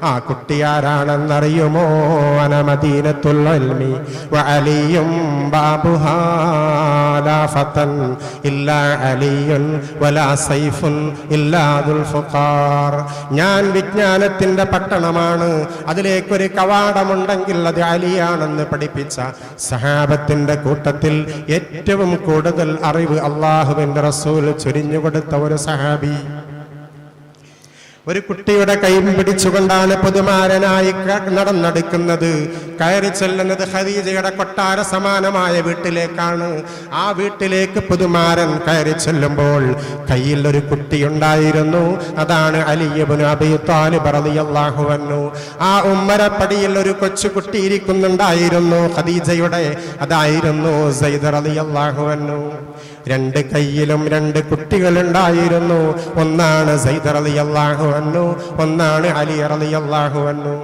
ആ കുട്ടിയാരാണെന്നറിയുമോ? അന മദീനത്തുൽ ഇൽമി വഅലിയും ബാബുഹാ ലാ ഫതൻ ഇല്ലാ അലിയുൻ വലാ സൈഫുൻ ഇല്ലാ ദുൽഫുഖാർ. ഞാൻ വിജ്ഞാനത്തിന്റെ പട്ടണമാണ്, അതിലേക്കൊരു കവാടമുണ്ടെങ്കിൽ അത് അലിയാണെന്ന് പഠിപ്പിച്ച സഹാബത്തിന്റെ കൂട്ടത്തിൽ ഏറ്റവും കൂടുതൽ അറിവ് അള്ളാഹുവിന്റെ റസൂൽ ചൊരിഞ്ഞുകൊടുത്ത ഒരു സഹാബി. ഒരു കുട്ടിയുടെ കൈ പിടിച്ചുകൊണ്ടാണ് പുതുമാരനായി നടന്നെടുക്കുന്നത്. കയറി ചെല്ലുന്നത് ഖദീജയുടെ കൊട്ടാര സമാനമായ വീട്ടിലേക്കാണ്. ആ വീട്ടിലേക്ക് പുതുമാരൻ കയറി ചെല്ലുമ്പോൾ കയ്യിൽ ഒരു കുട്ടിയുണ്ടായിരുന്നു. അതാണ് അലി ഇബ്നു അബീ ത്വാലിബ് റളിയല്ലാഹു അൻഹു. ആ ഉമ്മറപ്പടിയിൽ ഒരു കൊച്ചുകുട്ടി ഇരിക്കുന്നുണ്ടായിരുന്നു ഖദീജയുടെ. അതായിരുന്നു സയ്യിദ് റളിയല്ലാഹു അൻഹു. രണ്ട് കയ്യിലും രണ്ട് കുട്ടികളുണ്ടായിരുന്നു. ഒന്നാണ് സയ്യിദ് റളിയല്ലാഹു അൻഹു, ഒന്നാണ് അലി റളിയല്ലാഹു അൻഹു.